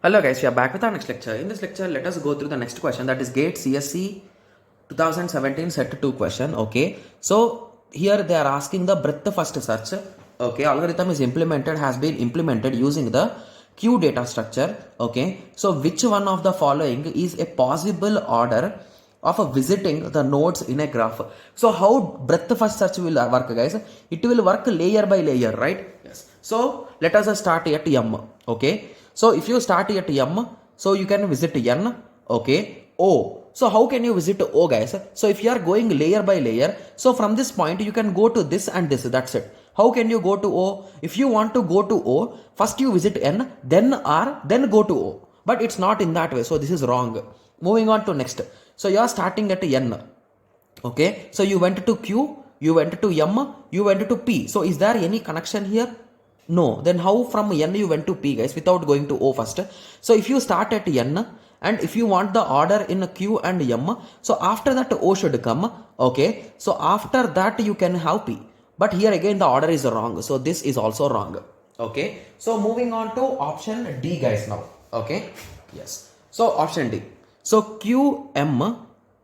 Hello guys, we are back with our next lecture. In this lecture, let us go through the next question, that is GATE CSE 2017 set 2 question. Okay, so here they are asking the breadth first search. Okay, algorithm is has been implemented using the Q data structure. Okay, so which one of the following is a possible order of visiting the nodes in a graph? So how breadth first search will work, guys? It will work layer by layer, right? Yes. So let us start at M. Okay, so if you start at M, so you can visit N. Okay, O. So how can you visit O, guys? So if you are going layer by layer, so from this point you can go to this and this, that's it. How can you go to O? If you want to go to O, first you visit N, then R, then go to O. But it's not in that way, so this is wrong. Moving on to next. So you are starting at N. Okay, so you went to Q, you went to M, you went to P. So is there any connection here? No. Then how from N you went to P, guys, without going to O first? So if you start at N and if you want the order in Q and M, so after that O should come. Okay, so after that you can have P. But here again the order is wrong, so this is also wrong. Okay, so moving on to option D, guys, now. Okay, yes, so option D. So Q, M.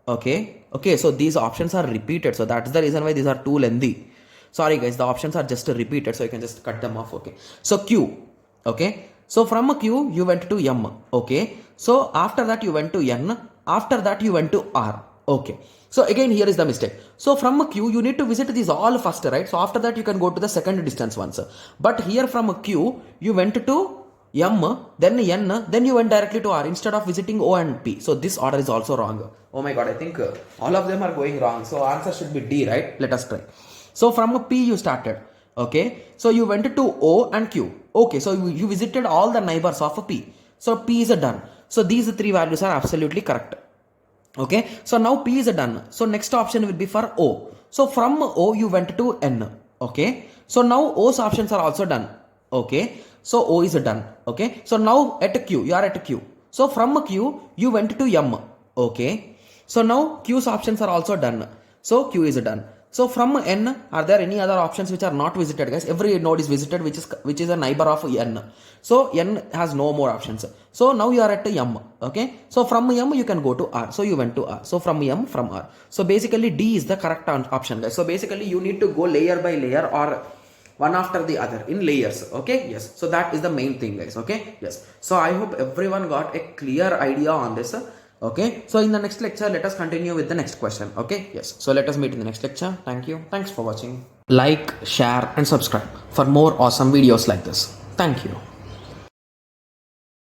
Okay, so these options are repeated, so that's the reason why these are too lengthy. Sorry guys, the options are just repeated, so you can just cut them off. Okay, so Q. Okay, so from a Q you went to M. Okay, so after that you went to N, after that you went to R. Okay, so again here is the mistake. So from a Q you need to visit these all first, right? So after that you can go to the second distance ones. But here from a Q you went to M, then N, then you went directly to R instead of visiting O and P. So this order is also wrong. Oh my god, I think all of them are going wrong. So answer should be D, right? Let us try. So from a P you started. Okay, so you went to O and Q. Okay, so you visited all the neighbors of a P. So P is done. So these three values are absolutely correct. Okay, so now P is done. So next option will be for O. So from O you went to N. Okay, so now O's options are also done. Okay, so O is done. Okay, so now at Q, you are at Q. So from Q you went to M. Okay, so now Q's options are also done. So Q is done. So from N, are there any other options which are not visited, guys? Every node is visited which is a neighbor of N. So N has no more options. So now you are at M. Okay, so from M you can go to R. So you went to R. So from M, from R. So basically D is the correct option, guys. So basically you need to go layer by layer or one after the other in layers. Okay, yes, so that is the main thing, guys. Okay, yes, so I hope everyone got a clear idea on this. Okay, so in the next lecture let us continue with the next question. Okay, yes, so let us meet in the next lecture. Thank you, thanks for watching. Like, share and subscribe for more awesome videos like this. Thank you.